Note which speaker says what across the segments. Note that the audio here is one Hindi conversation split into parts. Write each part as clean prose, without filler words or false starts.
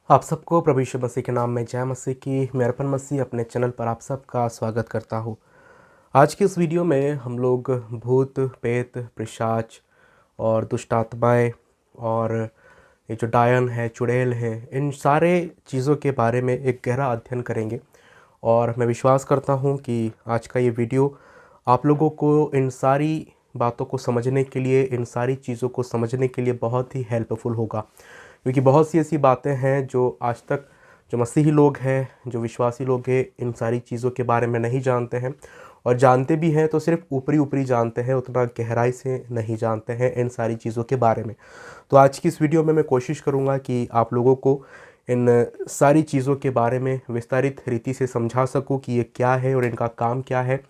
Speaker 1: आप सबको प्रभु यीशु मसीह के नाम में जय मसीह की। मैं अर्पण मसीह अपने चैनल पर आप सबका स्वागत करता हूँ। आज की इस वीडियो में हम लोग भूत प्रेत पिशाच और दुष्ट आत्माएँ और ये जो डायन है, चुड़ैल है, इन सारे चीज़ों के बारे में एक गहरा अध्ययन करेंगे। और मैं विश्वास करता हूँ कि आज का ये वीडियो आप लोगों को इन सारी बातों को समझने के लिए, इन सारी चीज़ों को समझने के लिए बहुत ही हेल्पफुल होगा। क्योंकि बहुत सी ऐसी बातें हैं जो आज तक जो मसीही लोग हैं, जो विश्वासी लोग हैं, इन सारी चीज़ों के बारे में नहीं जानते हैं, और जानते भी हैं तो सिर्फ ऊपरी ऊपरी जानते हैं, उतना गहराई से नहीं जानते हैं इन सारी चीज़ों के बारे में। तो आज की इस वीडियो में मैं कोशिश करूँगा कि आप लोगों को इन सारी चीज़ों के बारे में विस्तारित रीति से समझा सकूँ कि ये क्या है और इनका काम क्या है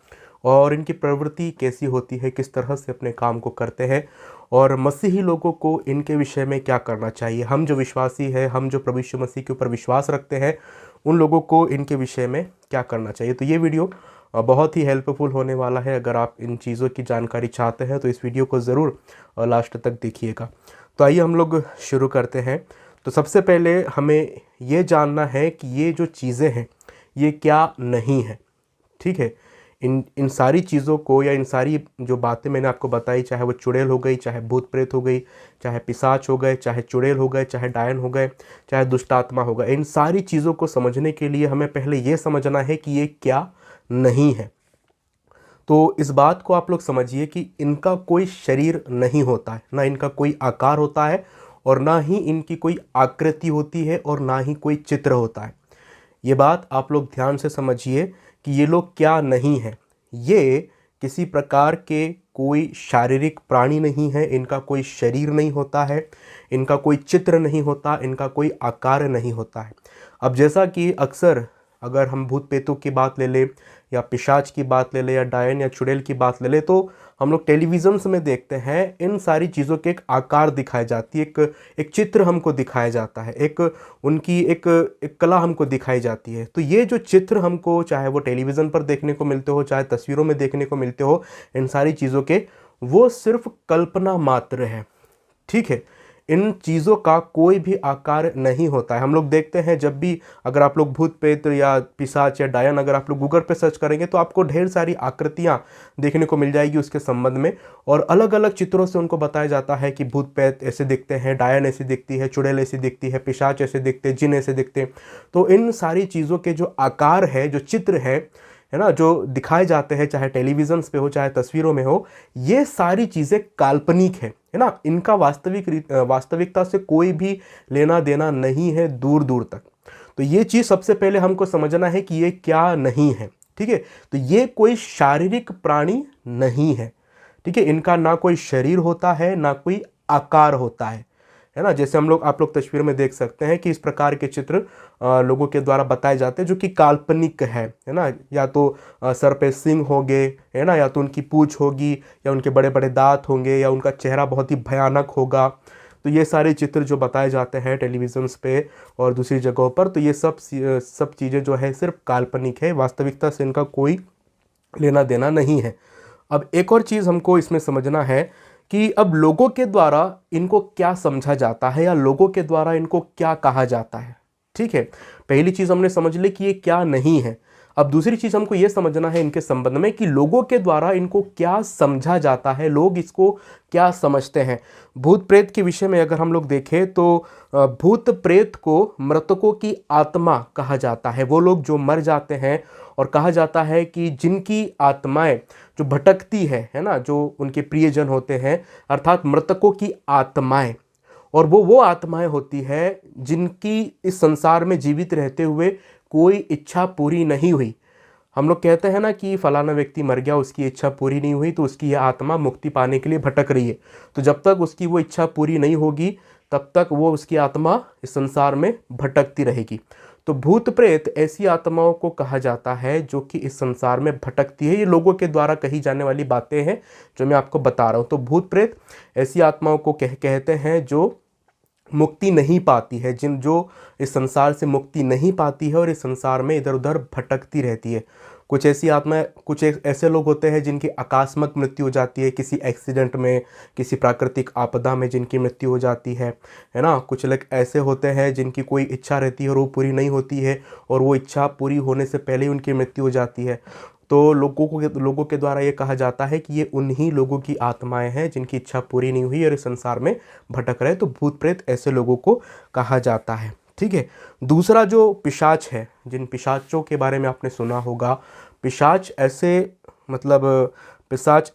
Speaker 1: और इनकी प्रवृत्ति कैसी होती है, किस तरह से अपने काम को करते हैं, और मसीही लोगों को इनके विषय में क्या करना चाहिए। हम जो विश्वासी हैं, हम जो प्रभु यीशु मसीह के ऊपर विश्वास रखते हैं, उन लोगों को इनके विषय में क्या करना चाहिए। तो ये वीडियो बहुत ही हेल्पफुल होने वाला है। अगर आप इन चीज़ों की जानकारी चाहते हैं तो इस वीडियो को ज़रूर लास्ट तक देखिएगा। तो आइए हम लोग शुरू करते हैं। तो सबसे पहले हमें ये जानना है कि ये जो चीज़ें हैं ये क्या नहीं है। ठीक है, इन सारी चीज़ों को या इन सारी जो बातें मैंने आपको बताई, चाहे वो चुड़ैल हो गई, चाहे भूत प्रेत हो गई, चाहे पिशाच हो गए, चाहे चुड़ैल हो गए, चाहे डायन हो गए, चाहे दुष्ट आत्मा हो गए, इन सारी चीज़ों को समझने के लिए हमें पहले ये समझना है कि ये क्या नहीं है। तो इस बात को आप लोग समझिए कि इनका कोई शरीर नहीं होता है, ना इनका कोई आकार होता है, और ना ही इनकी कोई आकृति होती है, और ना ही कोई चित्र होता है। ये बात आप लोग ध्यान से समझिए कि ये लोग क्या नहीं है। ये किसी प्रकार के कोई शारीरिक प्राणी नहीं है, इनका कोई शरीर नहीं होता है, इनका कोई चित्र नहीं होता, इनका कोई आकार नहीं होता है। अब जैसा कि अक्सर अगर हम भूत प्रेतों की बात ले लें, या पिशाच की बात ले लें, या डायन या चुड़ैल की बात ले लें, तो हम लोग टेलीविज़न्स में देखते हैं इन सारी चीज़ों के एक आकार दिखाई जाती है, एक चित्र हमको दिखाया जाता है, उनकी एक कला हमको दिखाई जाती है। तो ये जो चित्र हमको, चाहे वो टेलीविज़न पर देखने को मिलते हो, चाहे तस्वीरों में देखने को मिलते हो, इन सारी चीज़ों के, वो सिर्फ कल्पना मात्र है। ठीक है, इन चीज़ों का कोई भी आकार नहीं होता है। हम लोग देखते हैं जब भी, अगर आप लोग भूत प्रेत या पिशाच या डायन अगर आप लोग गूगल पे सर्च करेंगे तो आपको ढेर सारी आकृतियाँ देखने को मिल जाएगी उसके संबंध में, और अलग अलग चित्रों से उनको बताया जाता है कि भूत प्रेत ऐसे दिखते हैं, डायन ऐसी दिखती है, चुड़ैल ऐसी दिखती है, पिशाच ऐसे दिखते हैं, जिन ऐसे दिखते हैं। तो इन सारी चीज़ों के जो आकार है, जो चित्र है ना, जो दिखाए जाते हैं, चाहे टेलीविजन्स पे हो, चाहे तस्वीरों में हो, ये सारी चीज़ें काल्पनिक है ना। इनका वास्तविकता से कोई भी लेना देना नहीं है, दूर दूर तक। तो ये चीज़ सबसे पहले हमको समझना है कि ये क्या नहीं है। ठीक है, तो ये कोई शारीरिक प्राणी नहीं है। ठीक है, इनका ना कोई शरीर होता है, ना कोई आकार होता है ना। जैसे आप लोग तस्वीर में देख सकते हैं कि इस प्रकार के चित्र लोगों के द्वारा बताए जाते हैं जो कि काल्पनिक है ना। या तो सर पे सिंह होंगे, है ना, या तो उनकी पूंछ होगी, या उनके बड़े बड़े दांत होंगे, या उनका चेहरा बहुत ही भयानक होगा। तो ये सारे चित्र जो बताए जाते हैं टेलीविजन्स पे और दूसरी जगहों पर, तो ये सब चीज़ें जो है सिर्फ काल्पनिक है, वास्तविकता से इनका कोई लेना देना नहीं है। अब एक और चीज़ हमको इसमें समझना है कि अब लोगों के द्वारा इनको क्या समझा जाता है, या लोगों के द्वारा इनको क्या कहा जाता है। ठीक है, पहली चीज़ हमने समझ ली कि ये क्या नहीं है। अब दूसरी चीज़ हमको ये समझना है इनके संबंध में कि लोगों के द्वारा इनको क्या समझा जाता है, लोग इसको क्या समझते हैं। भूत प्रेत के विषय में अगर हम लोग देखें तो भूत प्रेत को मृतकों की आत्मा कहा जाता है। वो लोग जो मर जाते हैं, और कहा जाता है कि जिनकी आत्माएं जो भटकती है ना, जो उनके प्रियजन होते हैं, अर्थात मृतकों की आत्माएं, और वो आत्माएं होती है जिनकी इस संसार में जीवित रहते हुए कोई इच्छा पूरी नहीं हुई। हम लोग कहते हैं ना कि फलाना व्यक्ति मर गया, उसकी इच्छा पूरी नहीं हुई, तो उसकी यह आत्मा मुक्ति पाने के लिए भटक रही है। तो जब तक उसकी वो इच्छा पूरी नहीं होगी तब तक वो उसकी आत्मा इस संसार में भटकती रहेगी। तो भूत प्रेत ऐसी आत्माओं को कहा जाता है जो कि इस संसार में भटकती है। ये लोगों के द्वारा कही जाने वाली बातें हैं जो मैं आपको बता रहा हूँ। तो भूत प्रेत ऐसी आत्माओं को कहते हैं जो मुक्ति नहीं पाती है, जो इस संसार से मुक्ति नहीं पाती है, और इस संसार में इधर उधर भटकती रहती है। कुछ ऐसी आत्माएं, ऐसे लोग होते हैं जिनकी आकस्मिक मृत्यु हो जाती है, किसी एक्सीडेंट में, किसी प्राकृतिक आपदा में जिनकी मृत्यु हो जाती है ना। कुछ लोग ऐसे होते हैं जिनकी कोई इच्छा रहती है और वो पूरी नहीं होती है, और वो इच्छा पूरी होने से पहले ही उनकी मृत्यु हो जाती है। तो लोगों के द्वारा ये कहा जाता है कि ये उन्हीं लोगों की आत्माएं हैं जिनकी इच्छा पूरी नहीं हुई और इस संसार में भटक रहे। तो भूत प्रेत ऐसे लोगों को कहा जाता है। ठीक है। दूसरा जो पिशाच है, जिन पिशाचों के बारे में आपने सुना होगा, पिशाच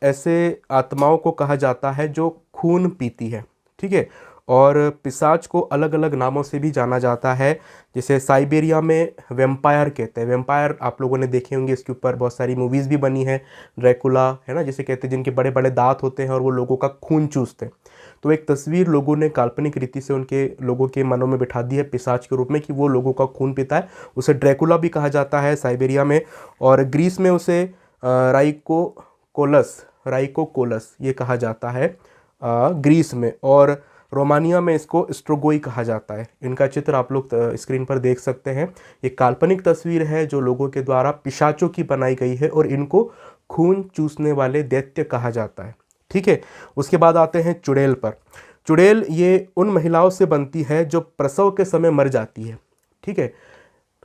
Speaker 1: ऐसे आत्माओं को कहा जाता है जो खून पीती है। ठीक है। और पिशाच को अलग अलग नामों से भी जाना जाता है, जैसे साइबेरिया में वेम्पायर कहते हैं। वेम्पायर आप लोगों ने देखे होंगे, इसके ऊपर बहुत सारी मूवीज़ भी बनी है। ड्रैकुला है ना, जिसे कहते हैं, जिनके बड़े बड़े दांत होते हैं और वो लोगों का खून चूसते हैं। तो एक तस्वीर लोगों ने काल्पनिक रीति से लोगों के मनों में बिठा दी है पिशाच के रूप में, कि वो लोगों का खून पीता है। उसे ड्रैकुला भी कहा जाता है साइबेरिया में, और ग्रीस में उसे राइकोकोलस ये कहा जाता है ग्रीस में, और रोमानिया में इसको स्ट्रोगोई कहा जाता है। इनका चित्र आप लोग स्क्रीन पर देख सकते हैं। ये काल्पनिक तस्वीर है जो लोगों के द्वारा पिशाचों की बनाई गई है, और इनको खून चूसने वाले दैत्य कहा जाता है। ठीक है। उसके बाद आते हैं चुड़ैल पर। चुड़ैल ये उन महिलाओं से बनती है जो प्रसव के समय मर जाती है। ठीक है।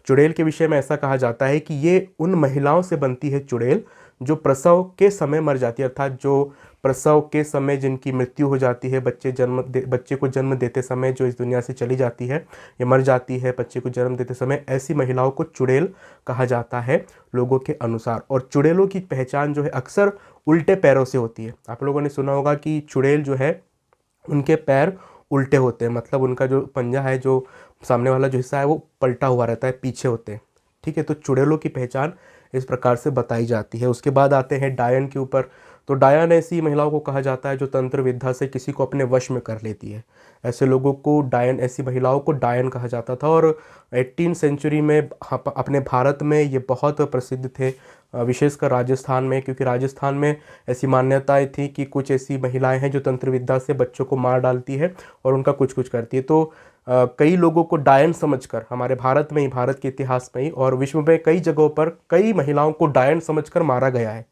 Speaker 1: चुड़ैल के विषय में ऐसा कहा जाता है कि ये उन महिलाओं से बनती है चुड़ैल जो प्रसव के समय मर जाती है, अर्थात जो प्रसव के समय जिनकी मृत्यु हो जाती है, बच्चे को जन्म देते समय जो इस दुनिया से चली जाती है या मर जाती है बच्चे को जन्म देते समय, ऐसी महिलाओं को चुड़ैल कहा जाता है लोगों के अनुसार। और चुड़ैलों की पहचान जो है अक्सर उल्टे पैरों से होती है। आप लोगों ने सुना होगा कि चुड़ैल जो है उनके पैर उल्टे होते हैं, मतलब उनका जो पंजा है, जो सामने वाला जो हिस्सा है वो पलटा हुआ रहता है, पीछे होते हैं। ठीक है। तो चुड़ैलों की पहचान इस प्रकार से बताई जाती है। उसके बाद आते हैं डायन के ऊपर। तो डायन ऐसी महिलाओं को कहा जाता है जो तंत्र विद्या से किसी को अपने वश में कर लेती है। ऐसे लोगों को डायन, ऐसी महिलाओं को डायन कहा जाता था। और 18वीं सेंचुरी में अपने भारत में ये बहुत प्रसिद्ध थे, विशेषकर राजस्थान में, क्योंकि राजस्थान में ऐसी मान्यताएं थी कि कुछ ऐसी महिलाएं हैं जो तंत्र विद्या से बच्चों को मार डालती है और उनका कुछ कुछ करती है। तो कई लोगों को डायन समझकर, हमारे भारत में ही, भारत के इतिहास में ही और विश्व में कई जगहों पर कई महिलाओं को डायन समझकर मारा गया है।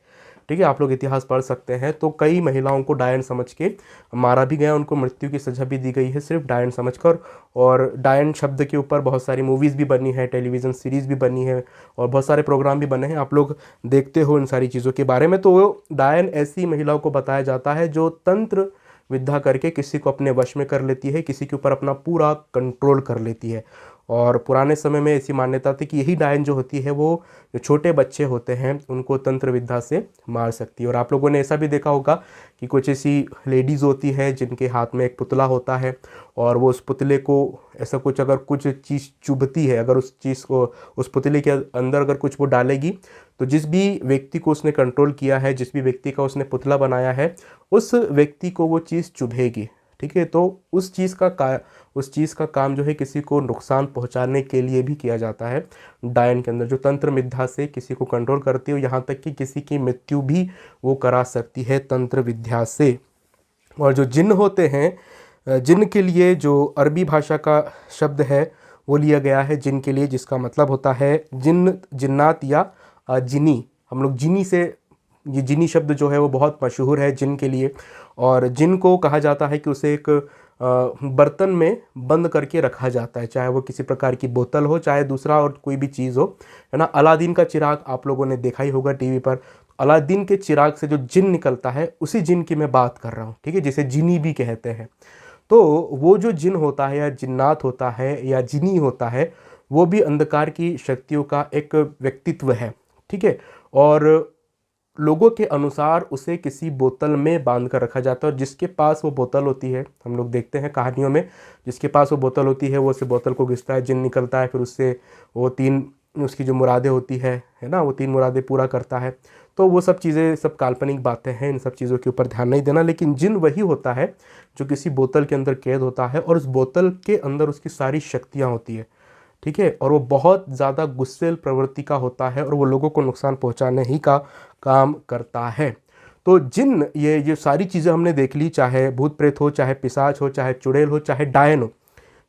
Speaker 1: ठीक है। आप लोग इतिहास पढ़ सकते हैं। तो कई महिलाओं को डायन समझ के मारा भी गया, उनको मृत्यु की सजा भी दी गई है सिर्फ डायन समझकर। और डायन शब्द के ऊपर बहुत सारी मूवीज़ भी बनी है, टेलीविज़न सीरीज़ भी बनी है, और बहुत सारे प्रोग्राम भी बने हैं। आप लोग देखते हो इन सारी चीज़ों के बारे में। तो डायन ऐसी महिलाओं को बताया जाता है जो तंत्र विद्या करके किसी को अपने वश में कर लेती है, किसी के ऊपर अपना पूरा कंट्रोल कर लेती है। और पुराने समय में ऐसी मान्यता थी कि यही डायन जो होती है वो जो छोटे बच्चे होते हैं उनको तंत्र विद्या से मार सकती है। और आप लोगों ने ऐसा भी देखा होगा कि कुछ ऐसी लेडीज़ होती है जिनके हाथ में एक पुतला होता है, और वो उस पुतले को ऐसा कुछ, अगर कुछ चीज़ चुभती है, अगर उस चीज़ को, उस पुतले के अंदर अगर कुछ वो डालेगी, तो जिस भी व्यक्ति को उसने कंट्रोल किया है, जिस भी व्यक्ति का उसने पुतला बनाया है, उस व्यक्ति को वो चीज़ चुभेगी। ठीक है। तो उस चीज़ का काम जो है किसी को नुकसान पहुंचाने के लिए भी किया जाता है डायन के अंदर, जो तंत्र विद्या से किसी को कंट्रोल करती है, यहाँ तक कि किसी की मृत्यु भी वो करा सकती है तंत्र विद्या से। और जो जिन्न होते हैं, जिन्न के लिए जो अरबी भाषा का शब्द है वो लिया गया है जिन्न के लिए, जिसका मतलब होता है जिन्न, जिन्नात या जिनी। हम लोग जिनी से, ये जिनी शब्द जो है वो बहुत मशहूर है जिन्न के लिए। और जिन्न को कहा जाता है कि उसे एक बर्तन में बंद करके रखा जाता है, चाहे वो किसी प्रकार की बोतल हो, चाहे दूसरा और कोई भी चीज़ हो, है ना। अलादीन का चिराग आप लोगों ने देखा ही होगा टीवी पर। अलादीन के चिराग से जो जिन्न निकलता है उसी जिन्न की मैं बात कर रहा हूँ। ठीक है। जिसे जिनी भी कहते हैं। तो वो जो जिन्न होता है या जिन्नात होता है या जिनी होता है, वो भी अंधकार की शक्तियों का एक व्यक्तित्व है। ठीक है। और लोगों के अनुसार उसे किसी बोतल में बांध कर रखा जाता है, और जिसके पास वो बोतल होती है, हम लोग देखते हैं कहानियों में, जिसके पास वो बोतल होती है वो उस बोतल को घिसता है, जिन्न निकलता है, फिर उससे वो 3 उसकी जो मुरादें होती है ना, वो 3 मुरादें पूरा करता है। तो वो सब चीज़ें सब काल्पनिक बातें हैं, इन सब चीज़ों के ऊपर ध्यान नहीं देना। लेकिन जिन्न वही होता है जो किसी बोतल के अंदर कैद होता है, और उस बोतल के अंदर उसकी सारी शक्तियाँ होती है। ठीक है। और वो बहुत ज़्यादा गुस्सेल प्रवृत्ति का होता है, और वो लोगों को नुकसान पहुंचाने ही का काम करता है। तो जिन्न, ये सारी चीज़ें हमने देख ली, चाहे भूत प्रेत हो, चाहे पिशाच हो, चाहे चुड़ैल हो, चाहे डायन हो,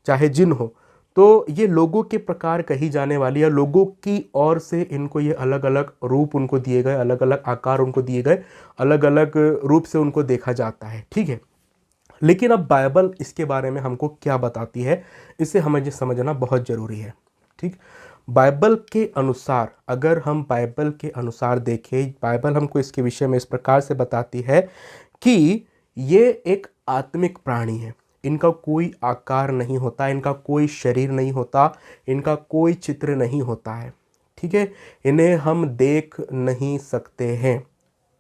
Speaker 1: चाहे जिन्न हो। तो ये लोगों के प्रकार कही जाने वाली, या लोगों की ओर से इनको ये अलग अलग रूप उनको दिए गए, अलग अलग आकार उनको दिए गए, अलग अलग रूप से उनको देखा जाता है। ठीक है, लेकिन अब बाइबल इसके बारे में हमको क्या बताती है, इसे हमें समझना बहुत ज़रूरी है। ठीक, बाइबल के अनुसार, अगर हम बाइबल के अनुसार देखें, बाइबल हमको इसके विषय में इस प्रकार से बताती है कि ये एक आत्मिक प्राणी है। इनका कोई आकार नहीं होता, इनका कोई शरीर नहीं होता, इनका कोई चित्र नहीं होता है। ठीक है, इन्हें हम देख नहीं सकते हैं।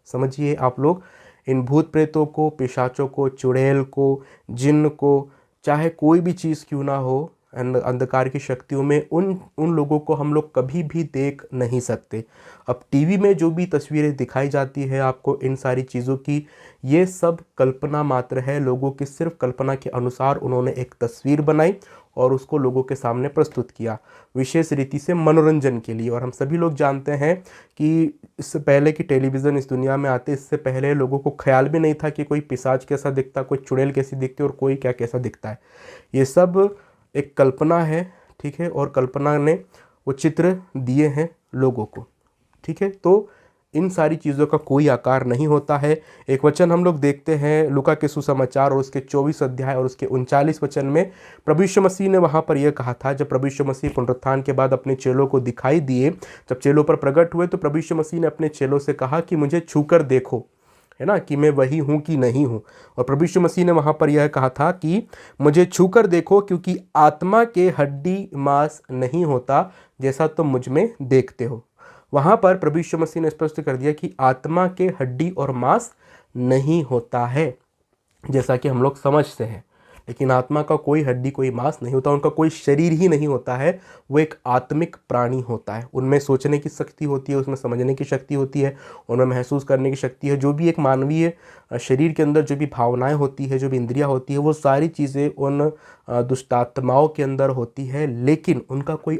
Speaker 1: समझिए आप लोग, इन भूत प्रेतों को, पिशाचों को, चुड़ैल को, जिन्न को, चाहे कोई भी चीज़ क्यों ना हो, अंधकार की शक्तियों में, उन लोगों को हम लोग कभी भी देख नहीं सकते। अब टीवी में जो भी तस्वीरें दिखाई जाती है आपको इन सारी चीज़ों की, ये सब कल्पना मात्र है। लोगों की सिर्फ कल्पना के अनुसार उन्होंने एक तस्वीर बनाई और उसको लोगों के सामने प्रस्तुत किया, विशेष रीति से मनोरंजन के लिए। और हम सभी लोग जानते हैं कि इससे पहले कि टेलीविज़न इस दुनिया में आते, इससे पहले लोगों को ख्याल भी नहीं था कि कोई पिशाच कैसा दिखता, कोई चुड़ैल कैसी दिखती और कोई क्या कैसा दिखता है। ये सब एक कल्पना है। ठीक है, और कल्पना ने वो चित्र दिए हैं लोगों को। ठीक है, तो इन सारी चीज़ों का कोई आकार नहीं होता है। एक वचन हम लोग देखते हैं लूका के सुसमाचार और उसके 24 अध्याय और उसके 39 वचन में, प्रभु यीशु मसीह ने वहाँ पर यह कहा था, जब प्रभु यीशु मसीह पुनरुत्थान के बाद अपने चेलों को दिखाई दिए, जब चेलों पर प्रकट हुए, तो प्रभु यीशु मसीह ने अपने चेलों से कहा कि मुझे छूकर देखो, है ना, कि मैं वही हूँ कि नहीं हूँ। और प्रभु यीशु मसीह ने वहाँ पर यह कहा था कि मुझे छूकर देखो, क्योंकि आत्मा के हड्डी मांस नहीं होता जैसा तुम मुझ में देखते हो। वहाँ पर प्रभु यीशु मसीह ने स्पष्ट कर दिया कि आत्मा के हड्डी और मांस नहीं होता है, जैसा कि हम लोग समझते हैं। लेकिन आत्मा का कोई हड्डी कोई मांस नहीं होता, उनका कोई शरीर ही नहीं होता है। वो एक आत्मिक प्राणी होता है। उनमें सोचने की शक्ति होती है, उसमें समझने की शक्ति होती है, उनमें महसूस करने की शक्ति है। जो भी एक मानवीय शरीर के अंदर जो भी भावनाएं होती है, जो भी इंद्रियां होती है, वो सारी चीज़ें उन दुष्टात्माओं के अंदर होती है। लेकिन उनका कोई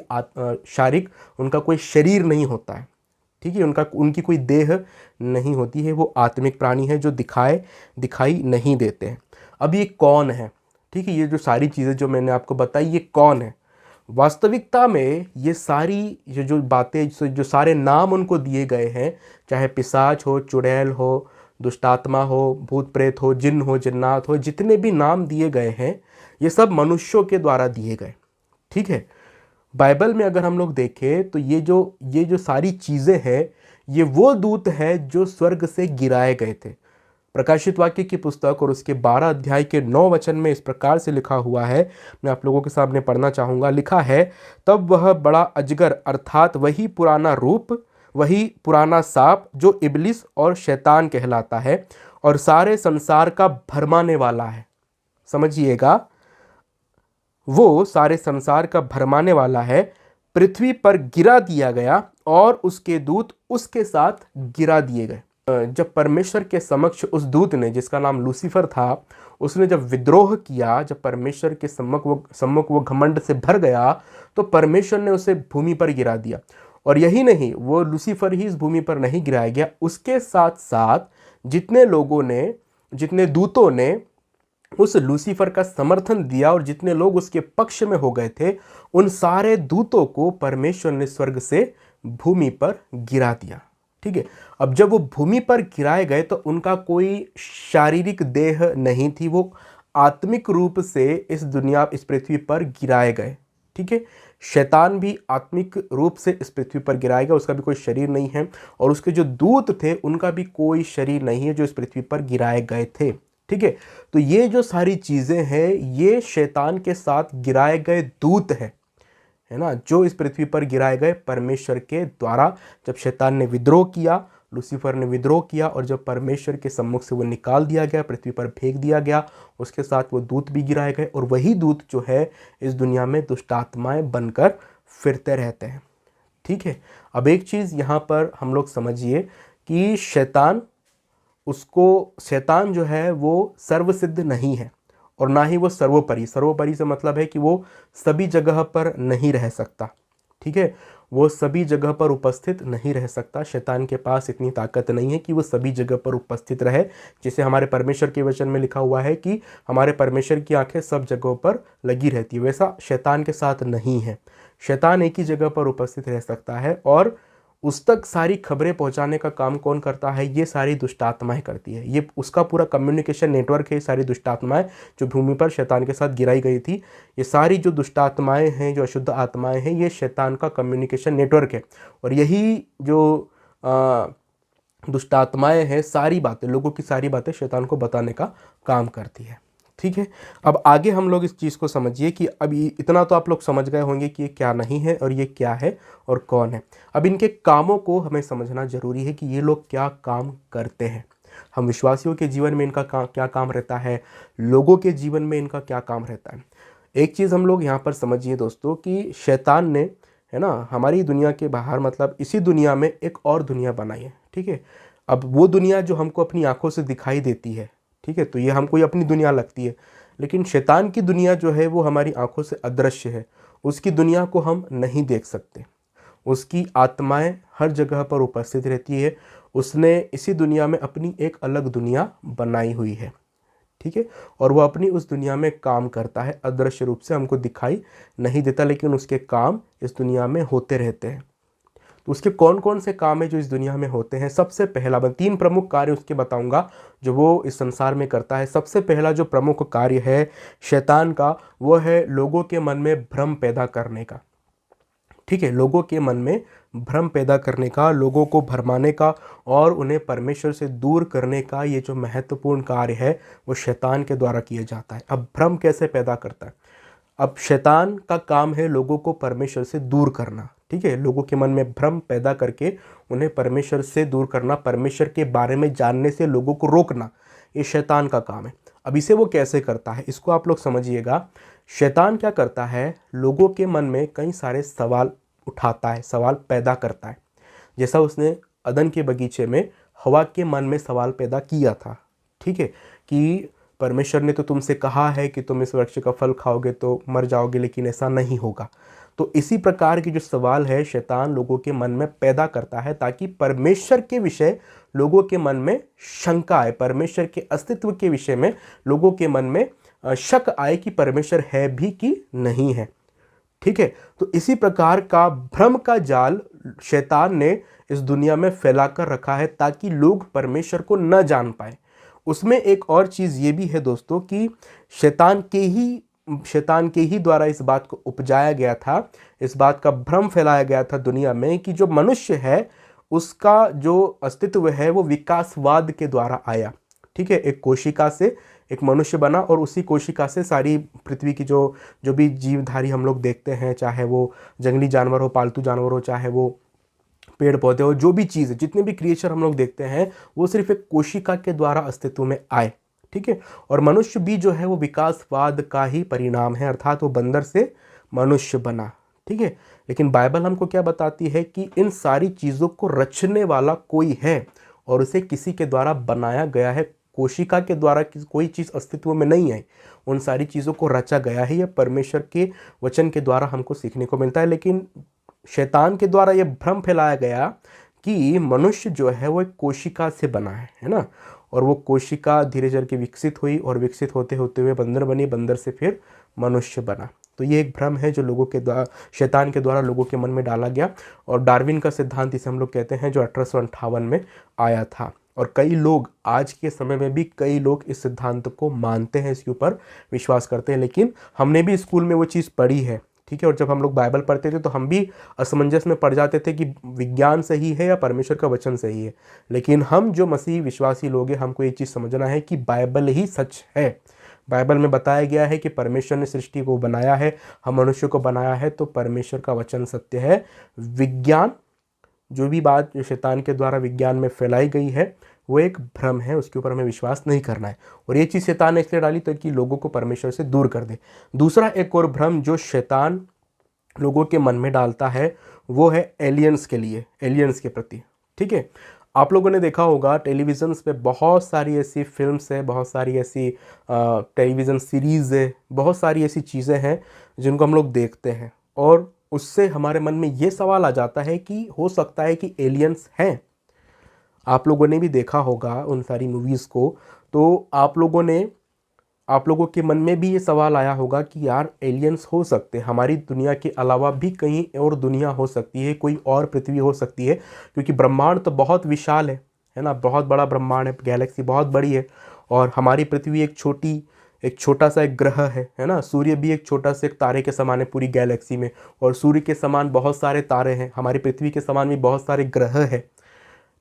Speaker 1: शारीरिक, उनका कोई शरीर नहीं होता है। ठीक है, उनकी कोई देह नहीं होती है। वो आत्मिक प्राणी है जो दिखाई नहीं देते हैं। अब ये कौन है? ठीक है, ये जो सारी चीज़ें जो मैंने आपको बताई, ये कौन है? वास्तविकता में ये सारी ये जो बातें, जो सारे नाम उनको दिए गए हैं, चाहे पिशाच हो, चुड़ैल हो, दुष्टात्मा हो, भूत प्रेत हो, जिन्न हो, जिन्नात हो, जितने भी नाम दिए गए हैं, ये सब मनुष्यों के द्वारा दिए गए। ठीक है, बाइबल में अगर हम लोग देखें तो ये जो सारी चीज़ें हैं, ये वो दूत है जो स्वर्ग से गिराए गए थे। प्रकाशित वाक्य की पुस्तक और उसके 12 अध्याय के 9 वचन में इस प्रकार से लिखा हुआ है, मैं आप लोगों के सामने पढ़ना चाहूँगा। लिखा है, तब वह बड़ा अजगर अर्थात वही पुराना रूप, वही पुराना सांप जो इबलिस और शैतान कहलाता है और सारे संसार का भरमाने वाला है। समझिएगा, वो सारे संसार का भरमाने वाला है, पृथ्वी पर गिरा दिया गया और उसके दूत उसके साथ गिरा दिए गए। जब परमेश्वर के समक्ष उस दूत ने, जिसका नाम लूसीफर था, उसने जब विद्रोह किया, जब परमेश्वर के सम्मुख वो घमंड से भर गया, तो परमेश्वर ने उसे भूमि पर गिरा दिया। और यही नहीं, वो लूसीफर ही इस भूमि पर नहीं गिराया गया, उसके साथ साथ जितने लोगों ने, जितने दूतों ने उस लूसीफर का समर्थन दिया और जितने लोग उसके पक्ष में हो गए थे, उन सारे दूतों को परमेश्वर ने स्वर्ग से भूमि पर गिरा दिया। ठीक है, अब जब वो भूमि पर गिराए गए तो उनका कोई शारीरिक देह नहीं थी, वो आत्मिक रूप से इस पृथ्वी पर गिराए गए। ठीक है, शैतान भी आत्मिक रूप से इस पृथ्वी पर गिराया गया, उसका भी कोई शरीर नहीं है, और उसके जो दूत थे उनका भी कोई शरीर नहीं है जो इस पृथ्वी पर गिराए गए थे। ठीक है, तो ये जो सारी चीजें हैं, ये शैतान के साथ गिराए गए दूत हैं, है ना, जो इस पृथ्वी पर गिराए गए परमेश्वर के द्वारा। जब शैतान ने विद्रोह किया, लूसीफर ने विद्रोह किया, और जब परमेश्वर के सम्मुख से वो निकाल दिया गया, पृथ्वी पर फेंक दिया गया, उसके साथ वो दूत भी गिराए गए। और वही दूत जो है इस दुनिया में दुष्टात्माएं बनकर फिरते रहते हैं। ठीक है, अब एक चीज़ यहाँ पर हम लोग समझिए कि शैतान जो है वो सर्वसिद्ध नहीं है, और ना ही वो सर्वोपरि। सर्वोपरि से मतलब है कि वो सभी जगह पर नहीं रह सकता। ठीक है, वो सभी जगह पर उपस्थित नहीं रह सकता। शैतान के पास इतनी ताकत नहीं है कि वो सभी जगह पर उपस्थित रहे। जैसे हमारे परमेश्वर के वचन में लिखा हुआ है कि हमारे परमेश्वर की आंखें सब जगहों पर लगी रहती है, वैसा शैतान के साथ नहीं है। शैतान एक ही जगह पर उपस्थित रह सकता है और उस तक सारी खबरें पहुंचाने का काम कौन करता है? ये सारी दुष्ट आत्माएं करती है। ये उसका पूरा कम्युनिकेशन नेटवर्क है। सारी दुष्ट आत्माएं जो भूमि पर शैतान के साथ गिराई गई थी, ये सारी जो दुष्ट आत्माएं हैं, जो अशुद्ध आत्माएं हैं, ये शैतान का कम्युनिकेशन नेटवर्क है। और यही जो दुष्ट आत्माएं हैं, सारी बातें, लोगों की सारी बातें शैतान को बताने का काम करती है। ठीक है, अब आगे हम लोग इस चीज़ को समझिए कि अभी इतना तो आप लोग समझ गए होंगे कि ये क्या नहीं है और ये क्या है और कौन है। अब इनके कामों को हमें समझना जरूरी है कि ये लोग क्या काम करते हैं। हम विश्वासियों के जीवन में इनका क्या काम रहता है, लोगों के जीवन में इनका क्या काम रहता है। एक चीज़ हम लोग यहाँ पर समझिए दोस्तों कि शैतान ने, है ना, हमारी दुनिया के बाहर, मतलब इसी दुनिया में एक और दुनिया बनाई है। ठीक है, अब वो दुनिया जो हमको अपनी आंखों से दिखाई देती है, ठीक है, तो ये हमको ये अपनी दुनिया लगती है। लेकिन शैतान की दुनिया जो है वो हमारी आंखों से अदृश्य है। उसकी दुनिया को हम नहीं देख सकते। उसकी आत्माएं हर जगह पर उपस्थित रहती है। उसने इसी दुनिया में अपनी एक अलग दुनिया बनाई हुई है। ठीक है, और वो अपनी उस दुनिया में काम करता है। अदृश्य रूप से हमको दिखाई नहीं देता, लेकिन उसके काम इस दुनिया में होते रहते हैं। तो उसके कौन कौन से काम है जो इस दुनिया में होते हैं? सबसे पहला, मैं 3 प्रमुख कार्य उसके बताऊंगा जो वो इस संसार में करता है। सबसे पहला जो प्रमुख कार्य है शैतान का, वो है लोगों के मन में भ्रम पैदा करने का। ठीक है, लोगों के मन में भ्रम पैदा करने का, लोगों को भरमाने का और उन्हें परमेश्वर से दूर करने का, ये जो महत्वपूर्ण कार्य है वो शैतान के द्वारा किया जाता है। अब भ्रम कैसे पैदा करता है? अब शैतान का काम है लोगों को परमेश्वर से दूर करना। ठीक है, लोगों के मन में भ्रम पैदा करके उन्हें परमेश्वर से दूर करना, परमेश्वर के बारे में जानने से लोगों को रोकना, ये शैतान का काम है। अब इसे वो कैसे करता है, इसको आप लोग समझिएगा। शैतान क्या करता है, लोगों के मन में कई सारे सवाल उठाता है, सवाल पैदा करता है। जैसा उसने अदन के बगीचे में हवा के मन में सवाल पैदा किया था। ठीक है, कि परमेश्वर ने तो तुमसे कहा है कि तुम इस वृक्ष का फल खाओगे तो मर जाओगे, लेकिन ऐसा नहीं होगा। तो इसी प्रकार की जो सवाल है शैतान लोगों के मन में पैदा करता है, ताकि परमेश्वर के विषय लोगों के मन में शंका आए, परमेश्वर के अस्तित्व के विषय में लोगों के मन में शक आए कि परमेश्वर है भी कि नहीं है। ठीक है, तो इसी प्रकार का भ्रम का जाल शैतान ने इस दुनिया में फैलाकर रखा है ताकि लोग परमेश्वर को न जान पाए। उसमें एक और चीज़ ये भी है दोस्तों कि शैतान के ही द्वारा इस बात को उपजाया गया था, इस बात का भ्रम फैलाया गया था दुनिया में कि जो मनुष्य है उसका जो अस्तित्व है वो विकासवाद के द्वारा आया। ठीक है, एक कोशिका से एक मनुष्य बना और उसी कोशिका से सारी पृथ्वी की जो भी जीवधारी हम लोग देखते हैं, चाहे वो जंगली जानवर हो, पालतू जानवर हो, चाहे वो पेड़ पौधे हो, जो भी चीज़, जितने भी क्रिएचर हम लोग देखते हैं वो सिर्फ एक कोशिका के द्वारा अस्तित्व में आए। ठीक है, और मनुष्य भी जो है वो विकासवाद का ही परिणाम है, अर्थात वो बंदर से मनुष्य बना। ठीक है, लेकिन बाइबल हमको क्या बताती है कि इन सारी चीज़ों को रचने वाला कोई है और उसे किसी के द्वारा बनाया गया है। कोशिका के द्वारा कोई चीज़ अस्तित्व में नहीं है, उन सारी चीज़ों को रचा गया है। यह परमेश्वर के वचन के द्वारा हमको सीखने को मिलता है। लेकिन शैतान के द्वारा यह भ्रम फैलाया गया कि मनुष्य जो है वो एक कोशिका से बना है ना, और वो कोशिका धीरे धीरे विकसित हुई और विकसित होते होते हुए बंदर बनी, बंदर से फिर मनुष्य बना। तो ये एक भ्रम है जो लोगों के द्वारा, शैतान के द्वारा लोगों के मन में डाला गया। और डार्विन का सिद्धांत इसे हम लोग कहते हैं, जो 1858 में आया था। और कई लोग आज के समय में भी कई लोग इस सिद्धांत को मानते हैं, इसके ऊपर विश्वास करते हैं। लेकिन हमने भी स्कूल में वो चीज़ पढ़ी है। ठीक है, और जब हम लोग बाइबल पढ़ते थे तो हम भी असमंजस में पड़ जाते थे कि विज्ञान सही है या परमेश्वर का वचन सही है। लेकिन हम जो मसीह विश्वासी लोग हैं, हमको ये चीज़ समझना है कि बाइबल ही सच है। बाइबल में बताया गया है कि परमेश्वर ने सृष्टि को बनाया है, हम मनुष्य को बनाया है, तो परमेश्वर का वचन सत्य है। विज्ञान, जो भी बात जो शैतान के द्वारा विज्ञान में फैलाई गई है, वो एक भ्रम है, उसके ऊपर हमें विश्वास नहीं करना है। और ये चीज़ शैतान ने इसलिए डाली ताकि लोगों को परमेश्वर से दूर कर दे। दूसरा एक और भ्रम जो शैतान लोगों के मन में डालता है वो है एलियंस के लिए, एलियंस के प्रति। ठीक है, आप लोगों ने देखा होगा टेलीविज़न पे बहुत सारी ऐसी फिल्म्स है, बहुत सारी ऐसी टेलीविज़न सीरीज़ है, बहुत सारी ऐसी चीज़ें हैं जिनको हम लोग देखते हैं। और उससे हमारे मन में ये सवाल आ जाता है कि हो सकता है कि एलियंस हैं। आप लोगों ने भी देखा होगा उन सारी मूवीज़ को, तो आप लोगों के मन में भी ये सवाल आया होगा कि यार एलियंस हो सकते हैं, हमारी दुनिया के अलावा भी कहीं और दुनिया हो सकती है, कोई और पृथ्वी हो सकती है, क्योंकि ब्रह्मांड तो बहुत विशाल है ना, बहुत बड़ा ब्रह्मांड है, गैलेक्सी बहुत बड़ी है। और हमारी पृथ्वी एक छोटा सा एक ग्रह है ना। सूर्य भी एक छोटा सा एक तारे के समान है पूरी गैलेक्सी में, और सूर्य के समान बहुत सारे तारे हैं, हमारी पृथ्वी के समान भी बहुत सारे ग्रह हैं।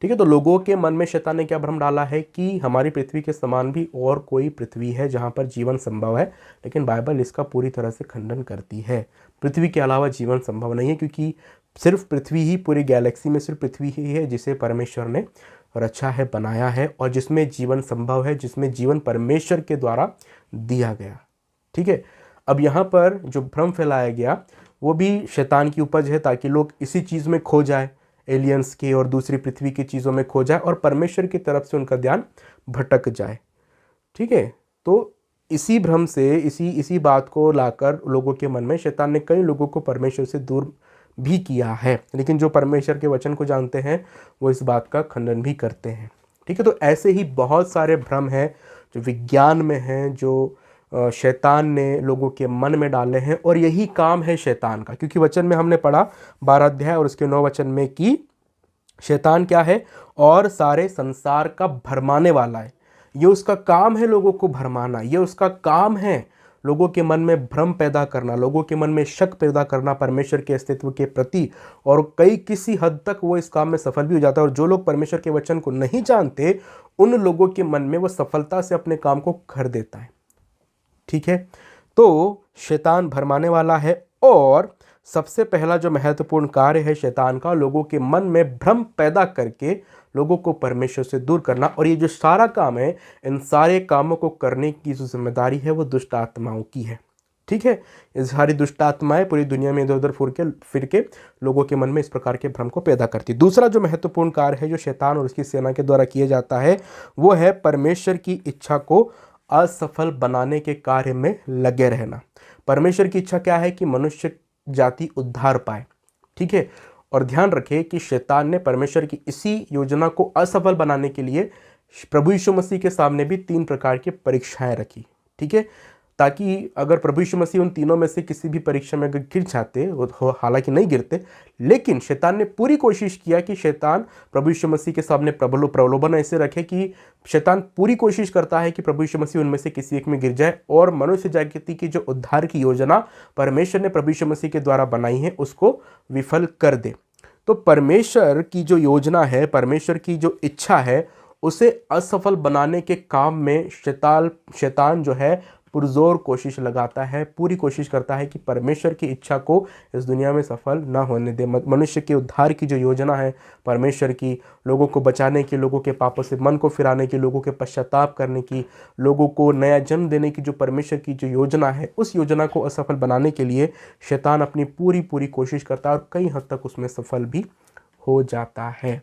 Speaker 1: ठीक है, तो लोगों के मन में शैतान ने क्या भ्रम डाला है कि हमारी पृथ्वी के समान भी और कोई पृथ्वी है जहाँ पर जीवन संभव है, लेकिन बाइबल इसका पूरी तरह से खंडन करती है। पृथ्वी के अलावा जीवन संभव नहीं है, क्योंकि सिर्फ पृथ्वी ही, पूरी गैलेक्सी में सिर्फ पृथ्वी ही है जिसे परमेश्वर ने रचा है, बनाया है, और जिसमें जीवन संभव है, जिसमें जीवन परमेश्वर के द्वारा दिया गया। ठीक है, अब यहाँ पर जो भ्रम फैलाया गया वो भी शैतान की उपज है, ताकि लोग इसी चीज़ में खो जाए, एलियंस के और दूसरी पृथ्वी की चीज़ों में खो जाए, और परमेश्वर की तरफ से उनका ध्यान भटक जाए। ठीक है, तो इसी भ्रम से, इसी बात को लाकर लोगों के मन में शैतान ने कई लोगों को परमेश्वर से दूर भी किया है, लेकिन जो परमेश्वर के वचन को जानते हैं वो इस बात का खंडन भी करते हैं। ठीक है, तो ऐसे ही बहुत सारे भ्रम हैं जो विज्ञान में हैं, जो शैतान ने लोगों के मन में डाले हैं, और यही काम है शैतान का। क्योंकि वचन में हमने पढ़ा 12 अध्याय और उसके 9 वचन में कि शैतान क्या है, और सारे संसार का भरमाने वाला है। ये उसका काम है, लोगों को भरमाना। ये उसका काम है, लोगों के मन में भ्रम पैदा करना, लोगों के मन में शक पैदा करना परमेश्वर के अस्तित्व के प्रति, और किसी हद तक वो इस काम में सफल भी हो जाता है। और जो लोग परमेश्वर के वचन को नहीं जानते, उन लोगों के मन में वो सफलता से अपने काम को कर देता है। ठीक है, तो शैतान भरमाने वाला है, और सबसे पहला जो महत्वपूर्ण कार्य है शैतान का, लोगों के मन में भ्रम पैदा करके लोगों को परमेश्वर से दूर करना। और ये जो सारा काम है, इन सारे कामों को करने की जो जिम्मेदारी है वो दुष्ट आत्माओं की है। ठीक है, ये सारी दुष्ट आत्माएं पूरी दुनिया में इधर उधर फिर के लोगों के मन में इस प्रकार के भ्रम को पैदा करती। दूसरा जो महत्वपूर्ण कार्य है जो शैतान और उसकी सेना के द्वारा किया जाता है, वो है परमेश्वर की इच्छा को असफल बनाने के कार्य में लगे रहना। परमेश्वर की इच्छा क्या है कि मनुष्य जाति उद्धार पाए। ठीक है, और ध्यान रखें कि शैतान ने परमेश्वर की इसी योजना को असफल बनाने के लिए प्रभु यीशु मसीह के सामने भी 3 प्रकार की परीक्षाएं रखी। ठीक है, ताकि अगर प्रभु यीशु मसीह उन तीनों में से किसी भी परीक्षा में अगर गिर जाते, हालांकि नहीं गिरते, लेकिन शैतान ने पूरी कोशिश किया कि शैतान प्रभु यीशु मसीह के सामने प्रलोभन ऐसे रखे कि शैतान पूरी कोशिश करता है कि प्रभु यीशु मसीह उनमें से किसी एक में गिर जाए, और मनुष्य जाति की जो उद्धार की योजना परमेश्वर ने प्रभु यीशु मसीह के द्वारा बनाई है उसको विफल कर दे। तो परमेश्वर की जो योजना है, परमेश्वर की जो इच्छा है, उसे असफल बनाने के काम में शैतान जो है पुरजोर कोशिश लगाता है, पूरी कोशिश करता है कि परमेश्वर की इच्छा को इस दुनिया में सफल ना होने दे। मनुष्य के उद्धार की जो योजना है परमेश्वर की, लोगों को बचाने की, लोगों के पापों से मन को फिराने की, लोगों के पश्चाताप करने की, लोगों को नया जन्म देने की जो परमेश्वर की जो योजना है, उस योजना को असफल बनाने के लिए शैतान अपनी पूरी कोशिश करता है, और कई हद तक उसमें सफल भी हो जाता है।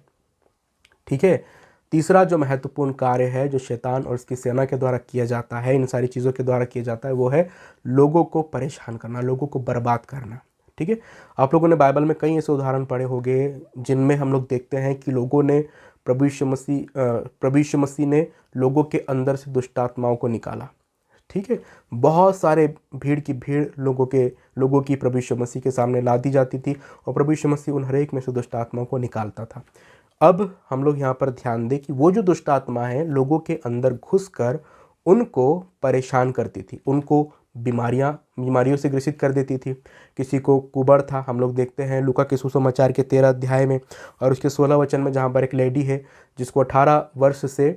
Speaker 1: ठीक है, तीसरा जो महत्वपूर्ण कार्य है जो शैतान और उसकी सेना के द्वारा किया जाता है, इन सारी चीज़ों के द्वारा किया जाता है, वो है लोगों को परेशान करना, लोगों को बर्बाद करना। ठीक है, आप लोगों ने बाइबल में कई ऐसे उदाहरण पढ़े होंगे जिनमें हम लोग देखते हैं कि लोगों ने प्रभु यीशु मसीह ने लोगों के अंदर से दुष्ट आत्माओं को निकाला। ठीक है, बहुत सारे भीड़ की लोगों की प्रभु यीशु मसीह के सामने ला दी जाती थी, और प्रभु यीशु मसीह उन हर एक में से दुष्ट आत्माओं को निकालता था। अब हम लोग यहाँ पर ध्यान दें कि वो जो दुष्ट आत्मा है लोगों के अंदर घुसकर उनको परेशान करती थी, उनको बीमारियों से ग्रसित कर देती थी। किसी को कुबड़ था, हम लोग देखते हैं लूका के सुसमाचार के 13 अध्याय में और उसके 16 वचन में, जहाँ पर एक लेडी है जिसको 18 वर्ष से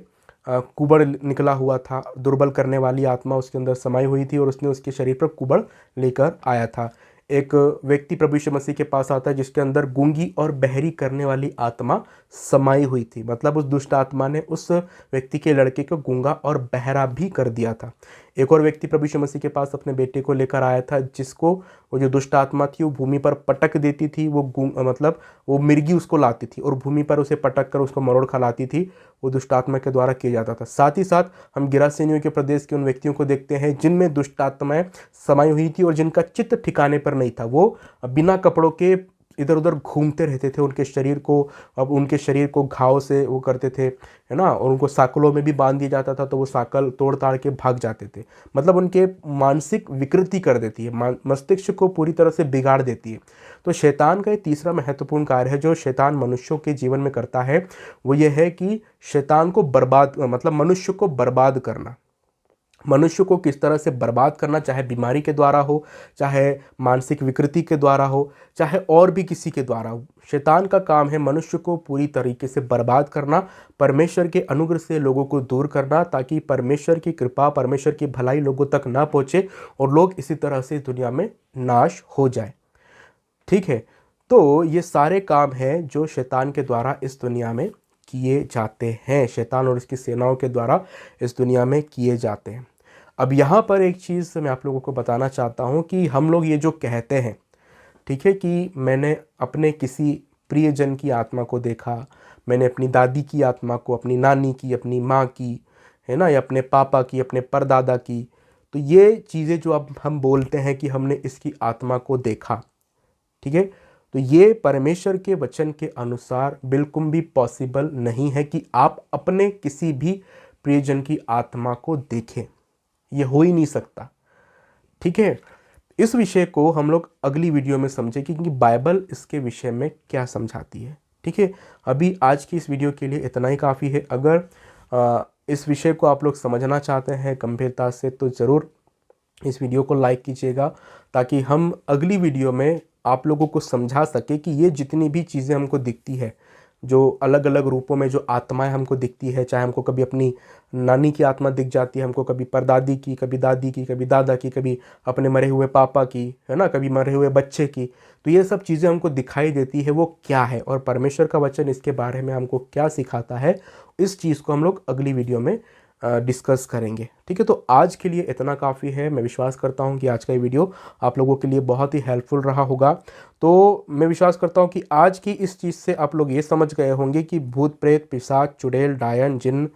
Speaker 1: कुबड़ निकला हुआ था, दुर्बल करने वाली आत्मा उसके अंदर समाई हुई थी, और उसने उसके शरीर पर कुबड़ लेकर आया था। एक व्यक्ति प्रभु यीशु मसीह के पास आता है जिसके अंदर गूंगी और बहरी करने वाली आत्मा समाई हुई थी, मतलब उस दुष्ट आत्मा ने उस व्यक्ति के लड़के को गूंगा और बहरा भी कर दिया था। एक और व्यक्ति प्रभु यीशु मसीह के पास अपने बेटे को लेकर आया था, जिसको वो जो दुष्ट आत्मा थी वो भूमि पर पटक देती थी, वो मिर्गी उसको लाती थी और भूमि पर उसे पटक कर उसको मरोड़ खा लाती थी। वो दुष्ट आत्मा के द्वारा किया जाता था। साथ ही साथ हम गिरासेनियों के प्रदेश के उन व्यक्तियों को देखते हैं जिनमें दुष्ट आत्माएं समाई हुई थी और जिनका चित्त ठिकाने पर नहीं था। वो बिना कपड़ों के इधर उधर घूमते रहते थे, उनके शरीर को घाव से वो करते थे, है ना, और उनको साकलों में भी बांध दिया जाता था, तो वो साकल तोड़ ताड़ के भाग जाते थे। मतलब उनके मानसिक विकृति कर देती है, मस्तिष्क को पूरी तरह से बिगाड़ देती है। तो शैतान का ये तीसरा महत्वपूर्ण कार्य है जो शैतान मनुष्यों के जीवन में करता है, वो ये है कि शैतान को मतलब मनुष्य को बर्बाद करना। मनुष्य को किस तरह से बर्बाद करना, चाहे बीमारी के द्वारा हो, चाहे मानसिक विकृति के द्वारा हो, चाहे और भी किसी के द्वारा हो। शैतान का काम है मनुष्य को पूरी तरीके से बर्बाद करना, परमेश्वर के अनुग्रह से लोगों को दूर करना, ताकि परमेश्वर की कृपा, परमेश्वर की भलाई लोगों तक ना पहुंचे और लोग इसी तरह से दुनिया में नाश हो जाए। ठीक है, तो ये सारे काम हैं जो शैतान के द्वारा इस दुनिया में किए जाते हैं, शैतान और इसकी सेनाओं के द्वारा इस दुनिया में किए जाते हैं। अब यहाँ पर एक चीज़ मैं आप लोगों को बताना चाहता हूँ कि हम लोग ये जो कहते हैं, ठीक है, कि मैंने अपने किसी प्रियजन की आत्मा को देखा, मैंने अपनी दादी की आत्मा को, अपनी नानी की, अपनी माँ की, है ना, या अपने पापा की, अपने परदादा की, तो ये चीज़ें जो अब हम बोलते हैं कि हमने इसकी आत्मा को देखा, ठीक है, तो ये परमेश्वर के वचन के अनुसार बिल्कुल भी पॉसिबल नहीं है कि आप अपने किसी भी प्रियजन की आत्मा को देखें। ये हो ही नहीं सकता। ठीक है, इस विषय को हम लोग अगली वीडियो में समझें कि बाइबल इसके विषय में क्या समझाती है। ठीक है, अभी आज की इस वीडियो के लिए इतना ही काफ़ी है। अगर इस विषय को आप लोग समझना चाहते हैं गंभीरता से, तो ज़रूर इस वीडियो को लाइक कीजिएगा, ताकि हम अगली वीडियो में आप लोगों को समझा सके कि ये जितनी भी चीज़ें हमको दिखती है, जो अलग अलग रूपों में जो आत्माएं हमको दिखती है, चाहे हमको कभी अपनी नानी की आत्मा दिख जाती है, हमको कभी परदादी की, कभी दादी की, कभी दादा की, कभी अपने मरे हुए पापा की, है ना, कभी मरे हुए बच्चे की, तो ये सब चीज़ें हमको दिखाई देती है, वो क्या है और परमेश्वर का वचन इसके बारे में हमको क्या सिखाता है, इस चीज़ को हम लोग अगली वीडियो में डिस्कस करेंगे। ठीक है, तो आज के लिए इतना काफ़ी है। मैं विश्वास करता हूँ कि आज का ये वीडियो आप लोगों के लिए बहुत ही हेल्पफुल रहा होगा। तो मैं विश्वास करता हूँ कि आज की इस चीज़ से आप लोग ये समझ गए होंगे कि भूत प्रेत, पिशाच, चुड़ैल, डायन, जिन्न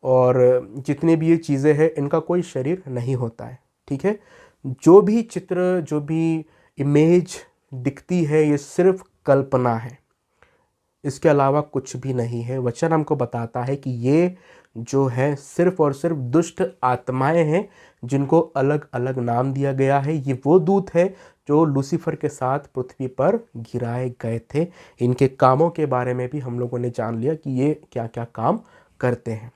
Speaker 1: और जितनी भी ये चीज़ें हैं, इनका कोई शरीर नहीं होता है। ठीक है, जो भी चित्र, जो भी इमेज दिखती है, ये सिर्फ कल्पना है, इसके अलावा कुछ भी नहीं है। वचन हमको बताता है कि ये जो है सिर्फ और सिर्फ दुष्ट आत्माएं हैं, जिनको अलग अलग नाम दिया गया है। ये वो दूत है जो लूसीफर के साथ पृथ्वी पर गिराए गए थे। इनके कामों के बारे में भी हम लोगों ने जान लिया कि ये क्या क्या काम करते हैं।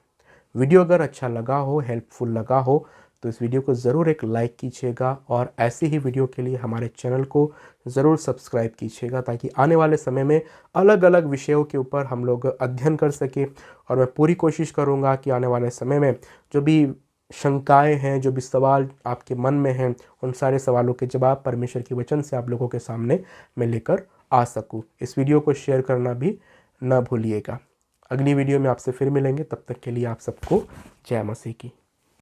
Speaker 1: वीडियो अगर अच्छा लगा हो, हेल्पफुल लगा हो, तो इस वीडियो को ज़रूर एक लाइक कीजिएगा और ऐसे ही वीडियो के लिए हमारे चैनल को ज़रूर सब्सक्राइब कीजिएगा, ताकि आने वाले समय में अलग अलग विषयों के ऊपर हम लोग अध्ययन कर सकें। और मैं पूरी कोशिश करूँगा कि आने वाले समय में जो भी शंकाएं हैं, जो भी सवाल आपके मन में हैं, उन सारे सवालों के जवाब परमेश्वर के वचन से आप लोगों के सामने मैं लेकर आ सकूँ। इस वीडियो को शेयर करना भी ना भूलिएगा। अगली वीडियो में आपसे फिर मिलेंगे, तब तक के लिए आप सबको जय मसीह की।